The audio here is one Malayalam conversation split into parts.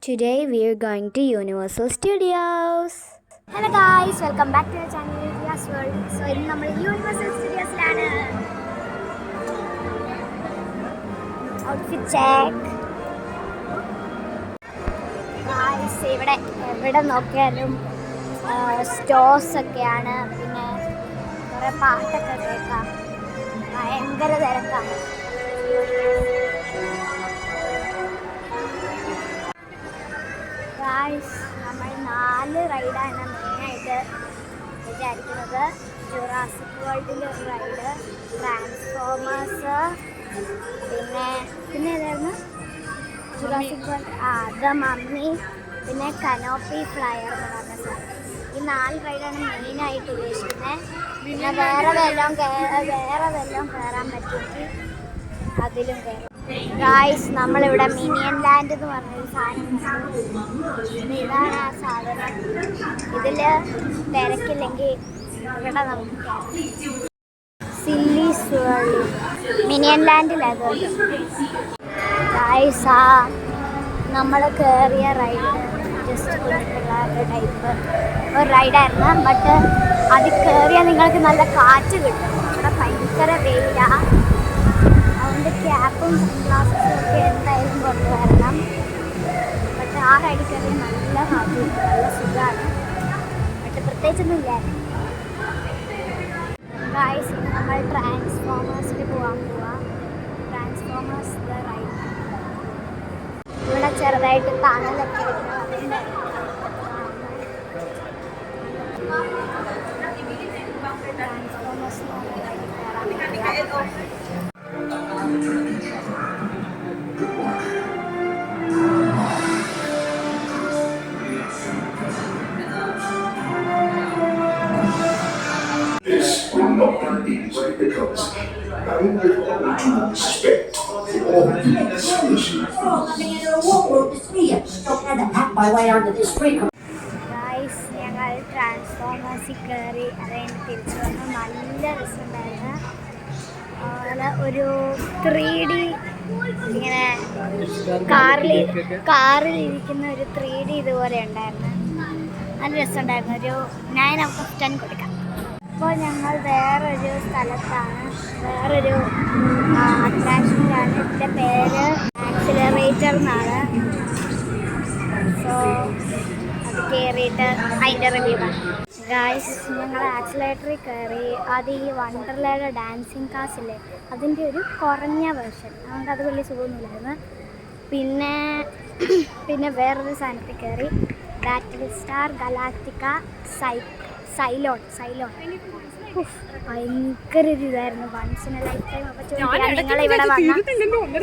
Today we are going to Universal Studios. Hello guys, welcome back to our channel Riya's World. So in നമ്മൾ Universal Studios ലാണ്. Outfit check. Guys, എവിടെ നോക്കിയാലും സ്റ്റോഴ്സ് ഒക്കെയാണ്. പിന്നെ കുറേ പാട്ടൊക്കെ കേൾക്കാം. ഭയങ്കര തിരക്കാണ്. നമ്മൾ 4 റൈഡാണ് മെയിനായിട്ട് വിചാരിക്കുന്നത്. ജുറാസിക് വേൾഡിലൊരു റൈഡ്, ട്രാൻസ്ഫോമേഴ്സ്, പിന്നെ ഏതായിരുന്നു ജുറാസിക് വേൾഡ്, ദ മമ്മി, പിന്നെ കനോപ്പി ഫ്ലയർ എന്ന് പറഞ്ഞ സ്ഥലം. ഈ 4 റൈഡാണ് മെയിനായിട്ട് ഉദ്ദേശിക്കുന്നത്. പിന്നെ വേറെ വല്ലതും കയറാൻ പറ്റുമെങ്കിൽ അതിലും കയറും. ഗായ്സ്, നമ്മളിവിടെ മിനിയൻ ലാൻഡ് എന്ന് പറഞ്ഞൊരു സാധനം. ഇതാണ് ആ സാധനം. ഇതിൽ തിരക്കില്ലെങ്കിൽ ഇവിടെ നമുക്ക് കയറാം. സില്ലീസ് വേൾഡ് മിനിയൻ ലാൻഡിലത്. ഗായ്സ്, നമ്മൾ കയറിയ റൈഡ് ജസ്റ്റ് പിള്ളേരുടെ ടൈപ്പ് ഒരു റൈഡായിരുന്നു. ബട്ട് അത് കയറിയാൽ നിങ്ങൾക്ക് നല്ല കാറ്റ് കിട്ടും. ഇവിടെ ഭയങ്കര വെയിലാണ്. അതുകൊണ്ട് ക്യാപ്പും സൺഗ്ലാസും ഒക്കെ എന്തായാലും കൊണ്ടുവരണം. പക്ഷെ ആ റൈഡിൽ കയറി നല്ല കാറ്റ് കിട്ടും, നല്ല സുഖമാണ്. ബട്ട് പ്രത്യേകിച്ചൊന്നും ഇല്ല. ഗായ്സ്, നമ്മൾ ട്രാൻസ്ഫോമേഴ്സിൽ പോവാം. Transformers the ride. ഇവിടെ ചെറുതായിട്ട് തണലൊക്കെ ഉണ്ട്. അതിൻ്റെ ട്രാൻസ്ഫോമേഴ്സ് എന്ന് പറഞ്ഞ റൈഡിൽ കയറാൻ. This will not be easy because I will with all due respect for all these issues. Guys, ഞങ്ങൾ ട്രാൻസ്ഫോമേഴ്സിൽ കയറി അത് കഴിഞ്ഞ് തിരിച്ചു വന്നു. നല്ല രസമുണ്ടായിരുന്നു. ഒരു 3D ഇങ്ങനെ കാറിൽ ഇരിക്കുന്ന ഒരു 3D ഇതുപോലെ ഉണ്ടായിരുന്നു. നല്ല രസമുണ്ടായിരുന്നു. ഒരു 9 out of 10 കൊടുക്കാം. ഇപ്പോൾ ഞങ്ങൾ വേറൊരു സ്ഥലത്താണ്, വേറൊരു അട്രാക്ഷനിലാണ്. ഇതിൻ്റെ പേര് ആക്സിലറേറ്റർ എന്നാണ്. സോ അത് കയറിയിട്ട് അതിൻ്റെ റിവ്യൂ ആണ്. ഗായ്സ്, ഞങ്ങൾ ആക്സിലേറ്ററിൽ കയറി. അത് ഈ വണ്ടർലയുടെ ഡാൻസിങ് കാസില്ലേ, അതിൻ്റെ ഒരു കുറഞ്ഞ വേർഷൻ. അതുകൊണ്ട് അത് വലിയ സുഖമൊന്നുമില്ലായിരുന്നു. പിന്നെ വേറൊരു സാധനത്തിൽ കയറി, ബാറ്റിൽ സ്റ്റാർ ഗലാക്റ്റിക്ക സൈലോൺ. ഭയങ്കര ഒരു ഇതായിരുന്നു. Once in a life time. അപ്പോൾ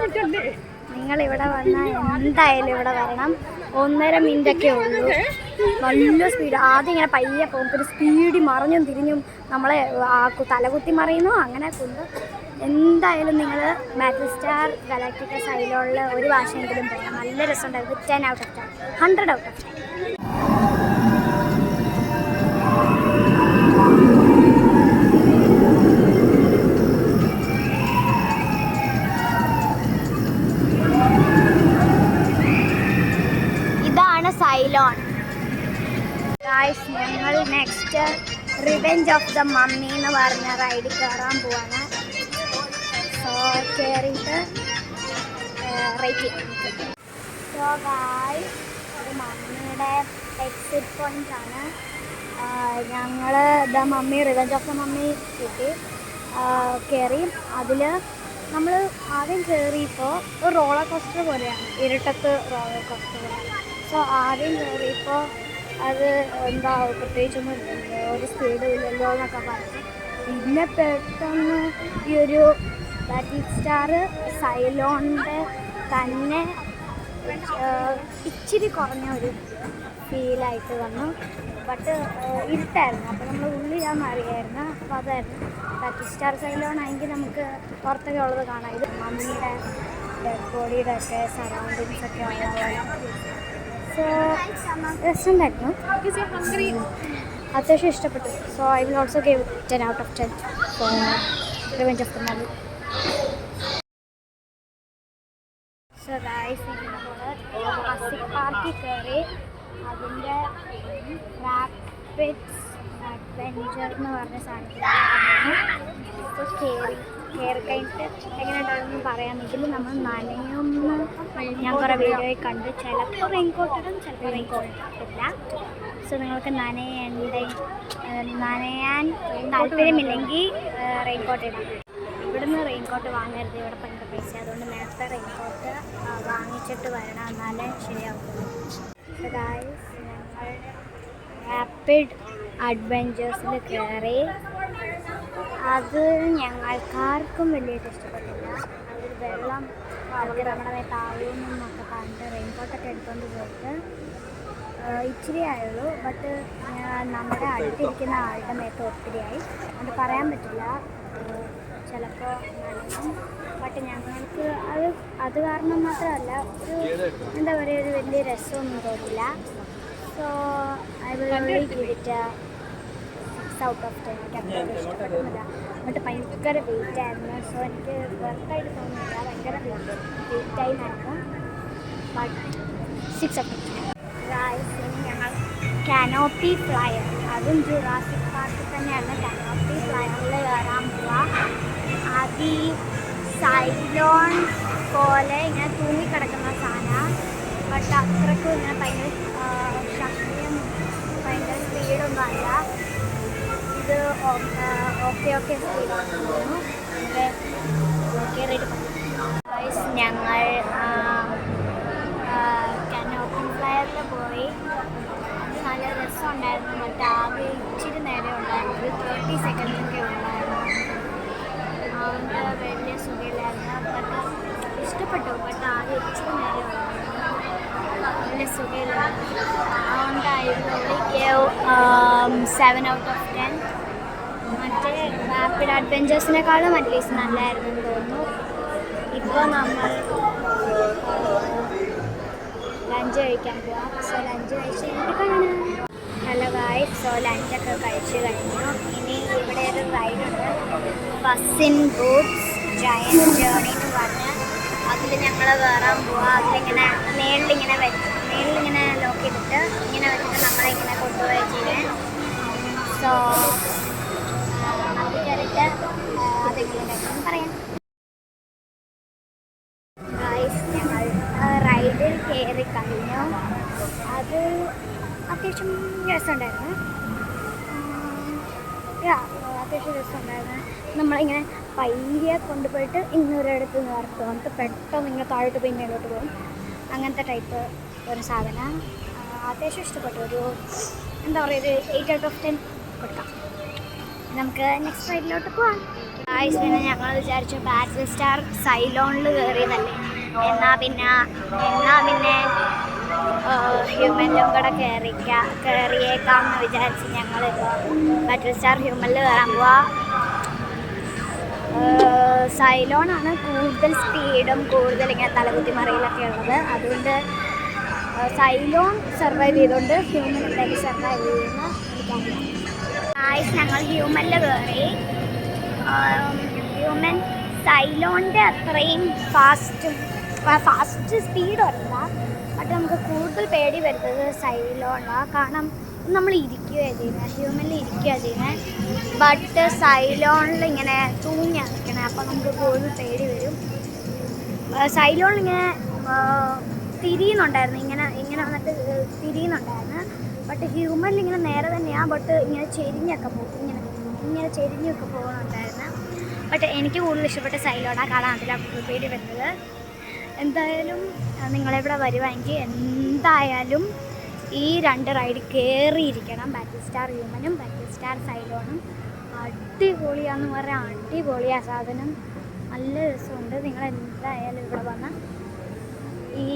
ചോദിക്കാം, നിങ്ങളിവിടെ വന്നാൽ എന്തായാലും ഇവിടെ വരണം. 1.5 മിനിറ്റൊക്കെ ഉള്ളൂ. നല്ല സ്പീഡ്. ആദ്യം ഇങ്ങനെ പയ്യെ പോകും, ഒരു സ്പീഡിൽ മറിഞ്ഞും തിരിഞ്ഞും നമ്മളെ തലകുത്തി മറിയുന്നു. അങ്ങനെ കൊണ്ട് എന്തായാലും നിങ്ങൾ ബാറ്റിൽ സ്റ്റാർ ഗലാക്റ്റിക്ക സൈലോണിൽ ഒരു ഭാഷയെങ്കിലും പോകണം. നല്ല രസമുണ്ടായിരുന്നു. 10 out of 10, 100 out of 10. Ceylon. Guys, ഞങ്ങൾ next revenge of the mummy എന്ന് പറഞ്ഞ റൈഡിൽ കയറാൻ പോവാണ്. സോ കയറിയിട്ട് റൈറ്റ് ചെയ്യും. സോ ഗായ്സ്, ഇത് മമ്മിയുടെ എക്സിറ്റ് പോയിൻ്റ് ആണ്. ഞങ്ങൾ the mummy revenge of the mummy കിട്ടി കയറി. അതിൽ നമ്മൾ ആദ്യം കയറിയപ്പോൾ ഒരു റോളർ കോസ്റ്റർ പോലെയാണ്, ഇരുട്ടത്ത് റോളർ കോസ്റ്റർ പോലെയാണ്. സോ ആദ്യം കയറിയപ്പോൾ അത് എന്താ പ്രത്യേകിച്ചൊന്നും ഇല്ലല്ലോ, ഒരു സ്പീഡും ഇല്ലല്ലോ എന്നൊക്കെ പറഞ്ഞു. പിന്നെ പെട്ടെന്ന് ഈ ഒരു ബാറ്റിൽ സ്റ്റാർ സൈലോണിൻ്റെ തന്നെ ഇച്ചിരി കുറഞ്ഞ ഒരു ഫീലായിട്ട് വന്നു. ബട്ട് ഇരുട്ടായിരുന്നു. അപ്പോൾ നമ്മൾ ഉള്ളിലാന്ന് അറിയായിരുന്നു. അപ്പോൾ അതായിരുന്നു ബാറ്റിൽ സ്റ്റാർ സൈലോൺ ആണെങ്കിൽ നമുക്ക് പുറത്തൊക്കെ ഉള്ളത് കാണാം. ഇത് മമ്മിയുടെ ഡെഡ് ബോഡിയുടെ ഒക്കെ സറൗണ്ടിങ്സ് ഒക്കെ ഉള്ള പോലെ. സോ രസമുണ്ടായിരുന്നു. അത്യാവശ്യം ഇഷ്ടപ്പെട്ടു. So I will also give 10 out of 10 for revenge of the mummy. So so guys നമ്മൾ ജുറാസിക് പാർക്കിൽ കയറി അതിൻ്റെ റാപ്പിഡ്സ് അഡ്വെഞ്ചർ എന്ന് പറഞ്ഞ സാധനത്തിലാണ്. സോ കയറി കഴിഞ്ഞിട്ട് എങ്ങനെ ഉണ്ടാകുമെന്ന് പറയാം. ഇതിൽ നമ്മൾ നനയുമെന്ന് ഞാൻ കുറേ വീഡിയോയിൽ കണ്ട്. ചിലപ്പോൾ റെയിൻകോട്ട് ഇടും, ചിലപ്പോൾ റെയിൻകോട്ട് ഇല്ല. സോ നിങ്ങൾക്ക് നനയാൻ താല്പര്യമില്ലെങ്കിൽ റെയിൻകോട്ട് ഇടാം. ഇവിടുന്ന് റെയിൻകോട്ട് വാങ്ങരുത്, ഇവിടെ ഭയങ്കര പൈസ. അതുകൊണ്ട് നേരത്തെ റെയിൻകോട്ട് വാങ്ങിച്ചിട്ട് വരണം, എന്നാലേ ശരിയാവുള്ളൂ. ഗായ്സ് ഞങ്ങൾ റാപ്പിഡ് അഡ്വെഞ്ചേഴ്സിൽ കയറി. അത് ഞങ്ങൾക്കാർക്കും വലിയ ഇഷ്ടപ്പെട്ടില്ല. അതിൽ വെള്ളം അത് നമ്മുടെ താഴൂന്നൊക്കെ പറഞ്ഞിട്ട് റെയിൻകോട്ടൊക്കെ എടുത്തുകൊണ്ട് പോയിട്ട് ഇച്ചിരി ആയുള്ളൂ. ബട്ട് നമ്മുടെ അടുത്തിരിക്കുന്ന ആളുടെ മേത്ത് ഒത്തിരിയായി. അത് പറയാൻ പറ്റില്ല, ചിലപ്പോൾ നനയും. ബട്ട് ഞങ്ങൾക്ക് അത് കാരണം മാത്രമല്ല, എന്താ പറയുക, ഒരു വലിയ രസമൊന്നും തോന്നില്ല. So I will only give it 6 out of 10. എനിക്ക് അത്ര ഇഷ്ടപ്പെടുന്നില്ല. എന്നിട്ട് ഭയങ്കര വെയിറ്റ് ആയിരുന്നു. സോ എനിക്ക് വെർത്തായിട്ട് തോന്നുന്നില്ല, ഭയങ്കര വെയിറ്റായി നടക്കും. But 6 out of 10. ഇനി ഞങ്ങൾ കാനോപ്പി ഫ്ലയർ, അതും ജുറാസിക് പാർക്കിൽ തന്നെയാണ്. കാനോപ്പി ഫ്ലയറിൽ കയറാൻ പോവാം. അത് ഈ സൈലോൺ പോലെ ഇങ്ങനെ തൂങ്ങിക്കിടക്കുന്ന സാധനമാണ്. ബട്ട് അത്രയ്ക്കും ഇങ്ങനെ ഭയങ്കര ശക്തിയും ഭയങ്കര സ്പീഡൊന്നും അല്ല. ഇത് ഓക്കെ സ്പീഡാണ് തോന്നുന്നു. കയറിയിട്ട് ഞങ്ങൾ കാനോപ്പി ഫ്ലയറിൽ പോയി. നല്ല രസമുണ്ടായിരുന്നു. ബട്ട് ആകെ ഇച്ചിരി നേരം ഉണ്ടായിരുന്നു, ഒരു 30 സെക്കൻഡൊക്കെ ഉണ്ടായിരുന്നു. അതുകൊണ്ട് വലിയ സുഖമില്ലായിരുന്നു. ബട്ട് ഇഷ്ടപ്പെട്ടു. ബട്ട് ആകെ ഇച്ചിരി നേരം ഉണ്ടായിരുന്നു, വലിയ സുഖമില്ലായിരുന്നു. അതുകൊണ്ട് I 7 out of 10. മറ്റേ റാപ്പിഡ് അഡ്വെഞ്ചേഴ്സിനേക്കാളും അറ്റ്ലീസ്റ്റ് നല്ലതായിരുന്നു എന്ന് തോന്നുന്നു. ഇപ്പോൾ നമ്മൾ ലഞ്ച് കഴിക്കാൻ പോവാം. സോ ലഞ്ച് കഴിച്ച് കഴിഞ്ഞിട്ട് കാണാം. ഹലോ ഗായ്സ്, സോ ലഞ്ചൊക്കെ കഴിച്ച് കഴിഞ്ഞു. ഇനി ഇവിടെ ഒരു റൈഡുണ്ട്, ബസ്സിൻ ബൂട്ട്സ് ജയൻറ്റ് ജേർണി എന്ന് പറഞ്ഞ്. അതിൽ ഞങ്ങൾ കയറാൻ പോവാം. അതിലിങ്ങനെ മേളിലിങ്ങനെ ലോക്ക് ചെയ്തിട്ട് ഇങ്ങനെ വെച്ചിട്ട് നമ്മളിങ്ങനെ കൊണ്ടുപോയി ചെയ്യാൻ. സോ അത് കയറിയിട്ട് അതെങ്ങനെ പറയാം. ഗായ്സ് ഞങ്ങൾ റൈഡിൽ കയറി കഴിഞ്ഞു. അത് അത്യാവശ്യം രസമുണ്ടായിരുന്നു. അത്യാവശ്യം രസമുണ്ടായിരുന്നു. നമ്മളിങ്ങനെ പയ്യെ കൊണ്ടുപോയിട്ട് ഇന്നൊരിടത്ത് നിർത്തും, എന്നിട്ട് പെട്ടെന്ന് ഇങ്ങനെ താഴോട്ട് പോയി മേലോട്ട് പോകും. അങ്ങനത്തെ ടൈപ്പ് ഒരു സാധനം. അത്യാവശ്യം ഇഷ്ടപ്പെട്ടു. ഒരു എന്താ പറയുക, ഒരു 8 out of 10 കൊടുക്കാം. നമുക്ക് നെക്സ്റ്റ് റൈഡിലോട്ട് പോവാം. പിന്നെ ഞങ്ങൾ വിചാരിച്ചു ബാറ്റിൽ സ്റ്റാർ സൈലോണിൽ കയറിയതല്ലേ, എന്നാൽ പിന്നെ ഹ്യൂമനിലും കൂടെ കയറിയേക്കാമെന്ന് വിചാരിച്ച് ഞങ്ങളിപ്പോൾ ബാറ്റിൽ സ്റ്റാർ ഹ്യൂമനിൽ കയറാൻ പോവാം. സൈലോണാണ് കൂടുതൽ സ്പീഡും കൂടുതൽ ഇങ്ങനെ തലകുത്തി മറിയിലൊക്കെ ഉള്ളത്. അതുകൊണ്ട് സൈലോൺ സർവൈവ് ചെയ്തുകൊണ്ട് ഹ്യൂമൻ എന്തായാലും സർവൈവ് ചെയ്യുന്ന എനിക്കറിയാം. ഞങ്ങൾ ഹ്യൂമനിൽ കയറി. ഹ്യൂമൻ സൈലോണിൻ്റെ അത്രയും ഫാസ്റ്റ് സ്പീഡ് വരില്ല. ബട്ട് നമുക്ക് കൂടുതൽ പേടി വരുന്നത് സൈലോണാണ്. കാരണം നമ്മൾ ഇരിക്കുകയാണ് ചെയ്യുന്നത്, ഹ്യൂമനിൽ ഇരിക്കുകയാണ് ചെയ്യുന്നത്. ബട്ട് സൈലോണിൽ ഇങ്ങനെ തൂങ്ങിയാണ് നിൽക്കണേ, അപ്പോൾ നമുക്ക് കൂടുതൽ പേടി വരും. സൈലോണിലിങ്ങനെ തിരിയുന്നുണ്ടായിരുന്നു, ഇങ്ങനെ വന്നിട്ട് തിരിയുന്നുണ്ടായിരുന്നു. ബട്ട് ഹ്യൂമനിൽ ഇങ്ങനെ നേരെ തന്നെയാണ്, ബട്ട് ഇങ്ങനെ ചെരിഞ്ഞൊക്കെ പോകും, ഇങ്ങനെ ചെരിഞ്ഞൊക്കെ പോകുന്നുണ്ടായിരുന്നു. ബട്ട് എനിക്ക് കൂടുതൽ ഇഷ്ടപ്പെട്ട സൈലോണാണ്, കാരണം അതിലാണ് കൂടുതൽ പേടി വരുന്നത്. എന്തായാലും നിങ്ങളിവിടെ വരുവാണെങ്കിൽ എന്തായാലും ഈ 2 റൈഡ് കയറിയിരിക്കണം. ബാറ്റിൽ സ്റ്റാർ ഹ്യൂമനും ബാറ്റിൽ സ്റ്റാർ സൈലോണും അടിപൊളിയാന്ന് പറയാം. അടിപൊളിയാ സാധനം, നല്ല രസമുണ്ട്. നിങ്ങളെന്തായാലും ഇവിടെ വന്നാൽ ഈ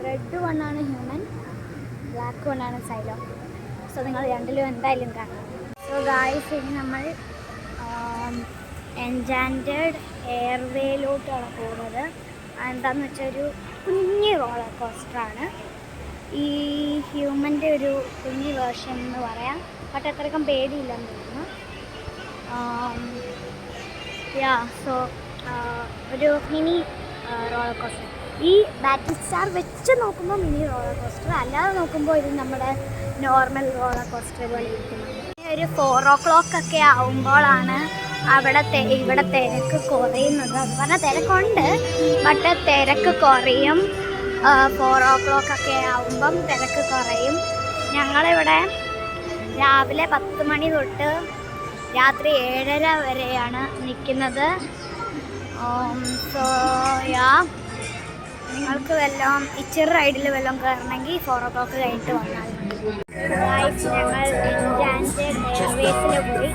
red വണ്ണാണ് human, black വണ്ണാണ് Ceylon. So നിങ്ങൾ രണ്ടിലും എന്തായാലും കാണാം. സോ ഗായ്സ്, ഇനി നമ്മൾ എൻചാൻറ്റഡ് എയർവേയിലോട്ടാണ് പോകുന്നത്. എന്താണെന്ന് വെച്ചാൽ ഒരു കുഞ്ഞ് റോളർ കോസ്റ്ററാണ്. ഈ ഹ്യൂമൻ്റെ ഒരു കുഞ്ഞ് വേർഷൻ എന്ന് പറയാം. ബട്ട് അത്രയ്ക്കും പേടിയില്ലെന്ന് തോന്നുന്നു. സോ ഒരു മിനി റോളർ കോസ്റ്റർ. ഈ ബാറ്റിൽ സ്റ്റാർ വെച്ച് നോക്കുമ്പോൾ മിനി റോളർ കോസ്റ്റർ, അല്ലാതെ നോക്കുമ്പോൾ ഇത് നമ്മുടെ നോർമൽ റോളർ കോസ്റ്റർ പോലെ ഇരിക്കുന്നത്. ഒരു 4 o'clock ഒക്കെ ആവുമ്പോഴാണ് ഇവിടെ തിരക്ക് കുറയുന്നത്. അത് പറഞ്ഞാൽ തിരക്കുണ്ട്, ബട്ട് തിരക്ക് കുറയും. 4 o'clock ഒക്കെ ആവുമ്പം തിരക്ക് കുറയും. ഞങ്ങളിവിടെ രാവിലെ 10 മണി തൊട്ട് രാത്രി 7:30 വരെയാണ് നിൽക്കുന്നത്. സോ നിങ്ങൾക്ക് വല്ലതും ഇച്ചിരി റൈഡിൽ വല്ലതും കയറണമെങ്കിൽ 4 o'clock കഴിഞ്ഞിട്ട് വന്നാൽ ഞങ്ങൾ എൻചാൻറ്റഡ് എയർവേസിൽ പോയി.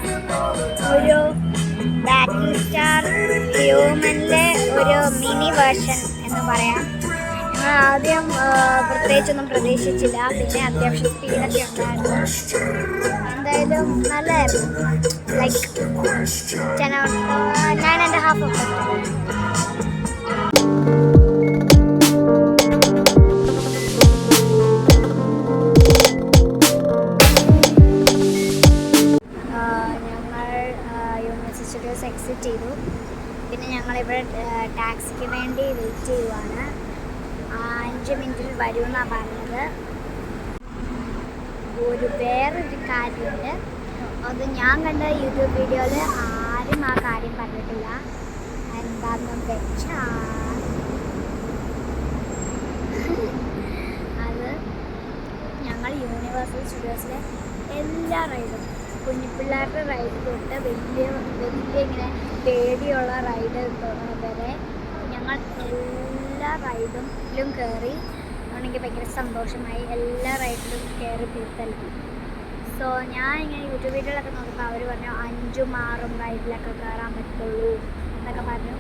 ഒരു ബാറ്റിൽ സ്റ്റാർ ഹ്യൂമനിലെ ഒരു മിനി വേർഷൻ എന്ന് പറയാം. ഞങ്ങൾ ആദ്യം പ്രത്യേകിച്ചൊന്നും പ്രതീക്ഷിച്ചില്ല, പിന്നെ അത്യാവശ്യം സ്പീഡൊക്കെ ഉണ്ടായിരുന്നു. എന്തായാലും നല്ലതായിരുന്നു. ലൈക്ക് 9.5 ഒക്കെ. എക്സിറ്റ് ചെയ്തു. പിന്നെ ഞങ്ങളിവിടെ ടാക്സിക്ക് വേണ്ടി വെയിറ്റ് ചെയ്യുവാണ്. 5 മിനിറ്റിൽ വരുമെന്നാണ് പറഞ്ഞത്. വേറൊരു കാര്യമുണ്ട്, അത് ഞാൻ കണ്ട യൂട്യൂബ് വീഡിയോയിൽ ആരും ആ കാര്യം പറഞ്ഞിട്ടില്ല. എന്താണെന്ന് വെച്ചാൽ അത് ഞങ്ങൾ യൂണിവേഴ്സൽ സ്റ്റുഡിയോസിലെ എല്ലാ റൈഡും, കുഞ്ഞിപ്പിള്ളേരുടെ റൈഡ് തൊട്ട് വലിയ ഇങ്ങനെ പേടിയുള്ള റൈഡ് വരെ ഞങ്ങൾ എല്ലാ റൈഡിലും കയറി. എനിക്ക് ഭയങ്കര സന്തോഷമായി. എല്ലാ റൈഡിലും കയറി തീർത്തല്ലോ. സോ ഞാൻ ഇങ്ങനെ യൂട്യൂബ് വീഡിയോയിലൊക്കെ നോക്കുമ്പോൾ അവർ പറഞ്ഞു 5ഉം 6ഉം റൈഡിലൊക്കെ കയറാൻ പറ്റുള്ളൂ എന്നൊക്കെ പറഞ്ഞു.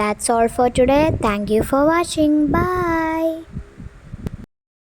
That's all for today. Thank you for watching. Bye.